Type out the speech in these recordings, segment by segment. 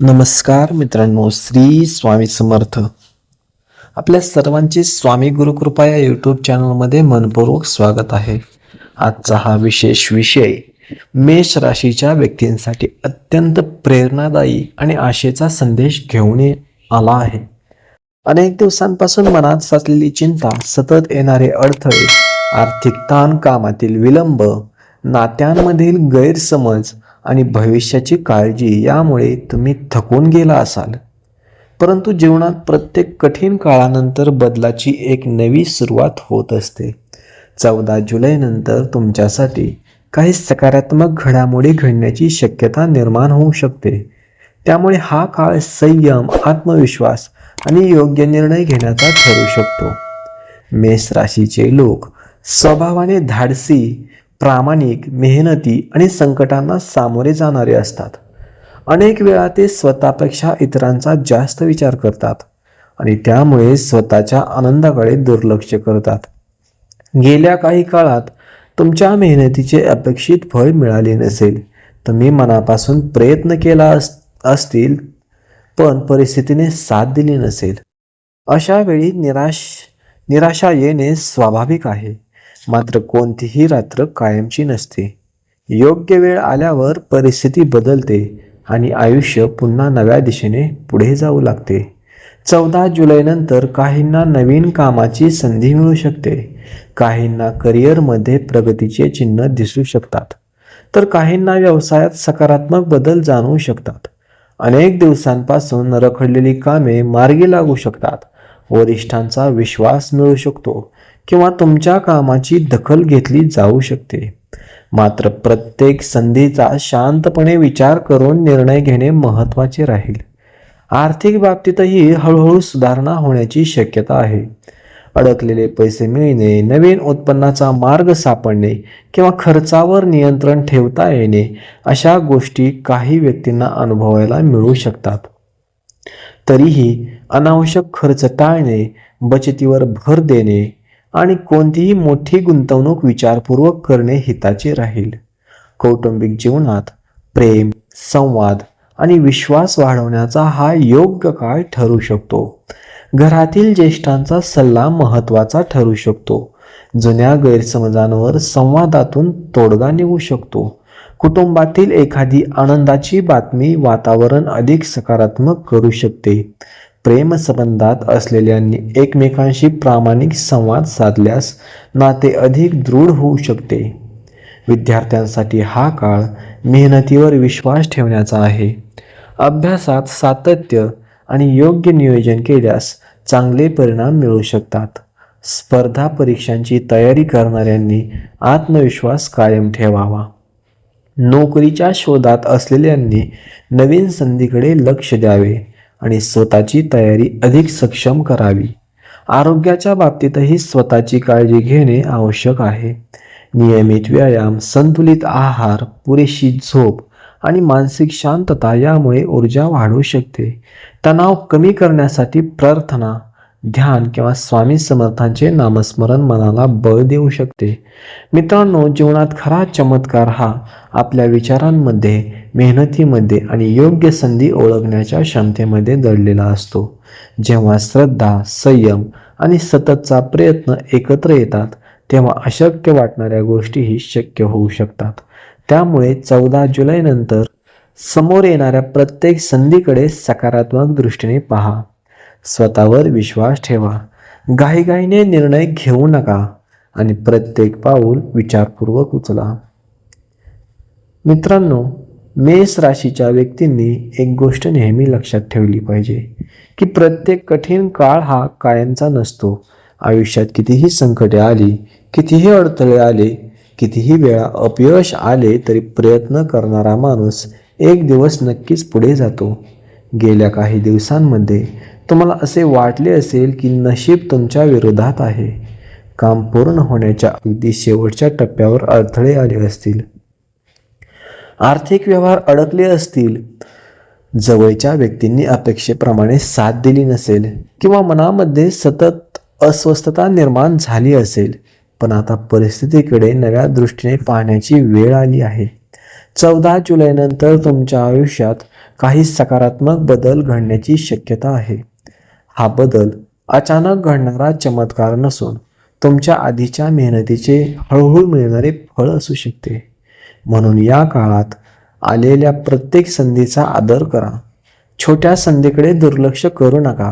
नमस्कार मित्रांनो, श्री स्वामी समर्थ. आपल्या सर्वांचे स्वामी गुरुकृपा या यूट्यूब चॅनलमध्ये मनपूर्वक स्वागत आहे. आजचा हा विशेष विषय मेष राशीच्या व्यक्तींसाठी अत्यंत प्रेरणादायी आणि आशेचा संदेश घेऊन आला आहे. अनेक दिवसांपासून मनात साचलेली चिंता, सतत येणारे अडथळे, आर्थिक ताण, कामातील विलंब, नात्यांमधील गैरसमज आणि भविष्याची काळजी यामुळे तुम्ही थकून गेला असाल. परंतु जीवनात प्रत्येक कठीण काळानंतर बदलाची एक नवी सुरुवात होत असते. 14 जुलैनंतर तुमच्यासाठी काही सकारात्मक घडामोडी घडण्याची शक्यता निर्माण होऊ शकते. त्यामुळे हा काळ संयम, आत्मविश्वास आणि योग्य निर्णय घेण्याचा ठरू शकतो. मेष राशीचे लोक स्वभावाने धाडसी, प्रामाणिक, मेहनती आणि संकटांना सामोरे जाणारे असतात. अनेक वेळा ते स्वतःपेक्षा इतरांचा जास्त विचार करतात आणि त्यामुळे स्वतःच्या आनंदाकडे दुर्लक्ष करतात. गेल्या काही काळात तुमच्या मेहनतीचे अपेक्षित फळ मिळाले नसेल. तुम्ही मनापासून प्रयत्न केला असतील पण परिस्थितीने साथ दिली नसेल. अशा वेळी निराशा येणे स्वाभाविक आहे. मात्र कोणतीही रात्र कायमची नसते. योग्य वेळ आल्यावर परिस्थिती बदलते आणि आयुष्य पुन्हा नव्या दिशेने पुढे जाऊ लागते. 14 जुलैनंतर काहींना नवीन कामाची संधी मिळू शकते. काहींना करिअरमध्ये प्रगतीचे चिन्ह दिसू शकतात, तर काहींना व्यवसायात सकारात्मक बदल जाणवू शकतात. अनेक दिवसांपासून रखडलेली कामे मार्गी लागू शकतात. वरिष्ठांचा विश्वास मिळू शकतो किंवा तुमच्या कामाची दखल घेतली जाऊ शकते. मात्र प्रत्येक संधीचा शांतपणे विचार करून निर्णय घेणे महत्त्वाचे राहील. आर्थिक बाबतीतही हळूहळू सुधारणा होण्याची शक्यता आहे. अडकलेले पैसे मिळणे, नवीन उत्पन्नाचा मार्ग सापडणे किंवा खर्चावर नियंत्रण ठेवता येणे अशा गोष्टी काही व्यक्तींना अनुभवायला मिळू शकतात. तरीही अनावश्यक खर्च टाळणे, बचतीवर भर देणे आणि कोणतीही मोठी गुंतवणूक विचारपूर्वक करणे हिताचे राहील. कौटुंबिक जीवनात प्रेम, संवाद आणि विश्वास वाढवण्याचा हा योग्य काळ ठरू शकतो. घरातील ज्येष्ठांचा सल्ला महत्त्वाचा ठरू शकतो. जुन्या गैरसमजांवर संवादातून तोडगा निघू शकतो. कुटुंबातील एखादी आनंदाची बातमी वातावरण अधिक सकारात्मक करू शकते. प्रेमसंबंधात असलेल्यांनी एकमेकांशी प्रामाणिक संवाद साधल्यास नाते अधिक दृढ होऊ शकते. विद्यार्थ्यांसाठी हा काळ मेहनतीवर विश्वास ठेवण्याचा आहे. अभ्यासात सातत्य आणि योग्य नियोजन केल्यास चांगले परिणाम मिळू शकतात. स्पर्धा परीक्षांची तयारी करणाऱ्यांनी आत्मविश्वास कायम ठेवावा. नोकरीच्या शोधात असलेल्यांनी नवीन संधीकडे लक्ष द्यावे आणि स्वतःची तयारी अधिक सक्षम करावी. आरोग्याच्या बाबतीतही स्वतःची काळजी घेणे आवश्यक आहे. नियमित व्यायाम, संतुलित आहार, पुरेशी झोप आणि मानसिक शांतता यामुळे ऊर्जा वाढू शकते. तणाव कमी करण्यासाठी प्रार्थना, ध्यान किंवा स्वामी समर्थांचे नामस्मरण मनाला बळ देऊ शकते. मित्रांनो, जीवनात खरा चमत्कार हा आपल्या विचारांमध्ये, मेहनतीमध्ये आणि योग्य संधी ओळखण्याच्या क्षमतेमध्ये दडलेला असतो. जेव्हा श्रद्धा, संयम आणि सततचा प्रयत्न एकत्र येतात तेव्हा अशक्य वाटणाऱ्या गोष्टीही शक्य होऊ शकतात. त्यामुळे 14 जुलैनंतर समोर येणाऱ्या प्रत्येक संधीकडे सकारात्मक दृष्टीने पहा. स्वतःवर विश्वास ठेवा. घाईघाईने निर्णय घेऊ नका आणि प्रत्येक पाऊल विचारपूर्वक उचला. मित्रांनो, मेष राशीच्या व्यक्तींनी एक गोष्ट नेहमी लक्षात ठेवली पाहिजे की प्रत्येक कठीण काळ हा कायमचा नसतो. आयुष्यात कितीही संकटे आली, कितीही अडथळे आले, कितीही वेळा अपयश आले तरी प्रयत्न करणारा माणूस एक दिवस नक्कीच पुढे जातो. गेल्या काही दिवसांमध्ये तुम्हाला असे वाटले असेल की नशीब तुमच्या विरोधात आहे. काम पूर्ण होण्याच्या अगदी शेवटच्या टप्प्यावर अडथळे आले असतील. आर्थिक व्यवहार अडकले असतील. जवळच्या व्यक्तींनी अपेक्षेप्रमाणे साथ दिली नसेल किंवा मनामध्ये सतत अस्वस्थता निर्माण झाली असेल. पण आता परिस्थितीकडे नव्या दृष्टीने पाहण्याची वेळ आली आहे. 14 जुलैनंतर तुमच्या आयुष्यात काही सकारात्मक बदल घडण्याची शक्यता आहे. हा बदल अचानक घडणारा चमत्कार नसून तुमच्या आधीच्या मेहनतीचे हळूहळू मिळणारे फळ असू शकते. म्हणून या काळात आलेल्या प्रत्येक संधीचा आदर करा. छोट्या संधीकडे दुर्लक्ष करू नका,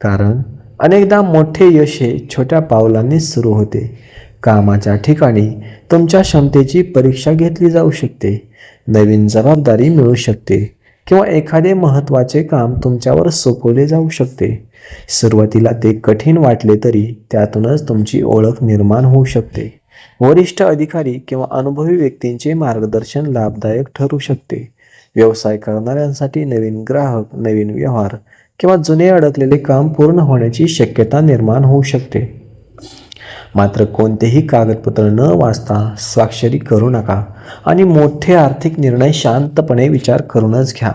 कारण अनेकदा मोठे यश हे छोट्या पावलांनी सुरू होते. कामाच्या ठिकाणी तुमच्या क्षमतेची परीक्षा घेतली जाऊ शकते, नवीन जबाबदारी मिळू शकते किंवा एखादे महत्त्वाचे काम तुमच्यावर सोपवले जाऊ शकते. सुरुवातीला ते कठीण वाटले तरी त्यातूनच तुमची ओळख निर्माण होऊ शकते. वरिष्ठ अधिकारी किंवा अनुभवी व्यक्तींचे मार्गदर्शन लाभदायक ठरू शकते. व्यवसाय करणाऱ्यांसाठी नवीन ग्राहक, नवीन व्यवहार किंवा जुने अडकलेले काम पूर्ण होण्याची शक्यता निर्माण होऊ शकते. मात्र कोणतेही कागदपत्र न वाचता स्वाक्षरी करू नका आणि मोठे आर्थिक निर्णय शांतपणे विचार करूनच घ्या.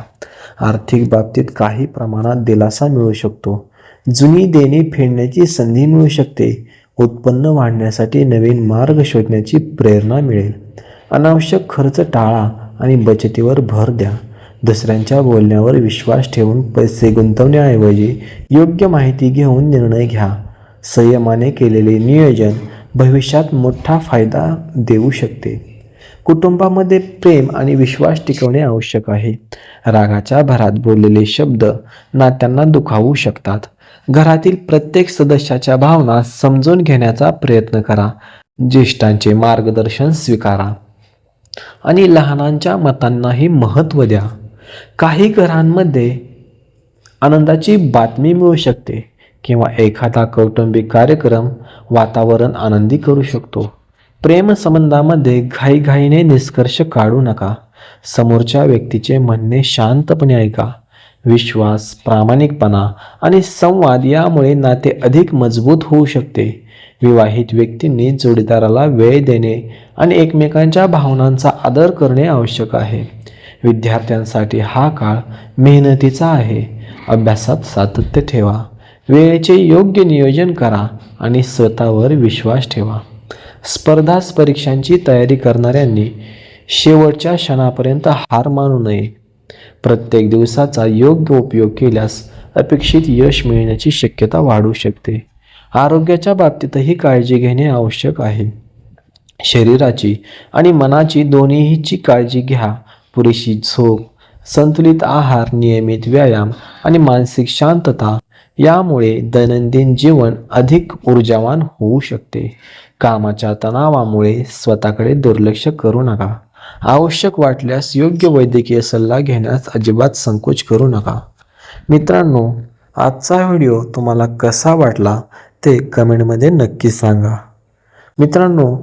आर्थिक बाबतीत काही प्रमाणात दिलासा मिळू शकतो. जुनी देणी फेडण्याची संधी मिळू शकते. उत्पन्न वाढण्यासाठी नवीन मार्ग शोधण्याची प्रेरणा मिळेल. अनावश्यक खर्च टाळा आणि बचतीवर भर द्या. दुसऱ्यांच्या बोलण्यावर विश्वास ठेवून पैसे गुंतवण्याऐवजी योग्य माहिती घेऊन निर्णय घ्या. संयमाने केलेले नियोजन भविष्यात मोठा फायदा देऊ शकते. कुटुंबामध्ये प्रेम आणि विश्वास टिकवणे आवश्यक आहे. रागाच्या भरात बोललेले शब्द नात्यांना दुखावू शकतात. घरातील प्रत्येक सदस्याच्या भावना समजून घेण्याचा प्रयत्न करा. ज्येष्ठांचे मार्गदर्शन स्वीकारा आणि लहानांच्या मतांनाही महत्त्व द्या. काही घरांमध्ये आनंदाची बातमी मिळू शकते किंवा एखादा कौटुंबिक कार्यक्रम वातावरण आनंदी करू शकतो. प्रेमसंबंधामध्ये घाईघाईने निष्कर्ष काढू नका. समोरच्या व्यक्तीचे म्हणणे शांतपणे ऐका. विश्वास, प्रामाणिकपणा आणि संवाद यामुळे नाते अधिक मजबूत होऊ शकते. विवाहित व्यक्तींनी जोडीदाराला वेळ देणे आणि एकमेकांच्या भावनांचा आदर करणे आवश्यक आहे. विद्यार्थ्यांसाठी हा काळ मेहनतीचा आहे. अभ्यासात सातत्य ठेवा. वेळेचे योग्य नियोजन करा आणि स्वतःवर विश्वास ठेवा. स्पर्धा परीक्षांची तयारी करणाऱ्यांनी शेवटच्या क्षणापर्यंत हार मानू नये. प्रत्येक दिवसाचा योग्य उपयोग केल्यास अपेक्षित यश मिळण्याची शक्यता वाढू शकते. आरोग्याच्या बाबतीतही काळजी घेणे आवश्यक आहे. शरीराची आणि मनाची दोन्हीची काळजी घ्या. पुरेशी झोप, संतुलित आहार, नियमित व्यायाम आणि मानसिक शांतता यामुळे दैनंदिन जीवन अधिक ऊर्जावान होऊ शकते. कामाच्या तणावामुळे स्वतःकडे दुर्लक्ष करू नका. आवश्यक वाटल्यास योग्य वैद्यकीय सल्ला घेण्यास अजिबात संकोच करू नका. मित्रांनो, आजचा व्हिडिओ तुम्हाला कसा वाटला ते कमेंटमध्ये नक्की सांगा. मित्रांनो,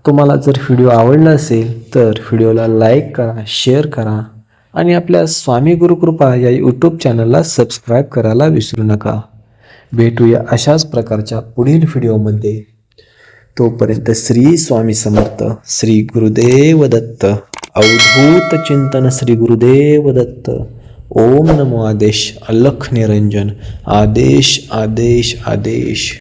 तुम्हाला जर व्हिडिओ आवडला असेल तर व्हिडिओला लाईक करा, शेअर करा आणि आपल्या स्वामी गुरुकृपा या यूट्यूब चॅनलला सबस्क्राईब करायला विसरू नका. भेटूया अशाच प्रकारच्या पुढील व्हिडिओमध्ये. तोपर्यंत श्री स्वामी समर्थ. श्री गुरुदेव दत्त. अवधूत चिंतन. श्री गुरुदेव दत्त. ओम नमो आदेश. अलख निरंजन. आदेश आदेश आदेश.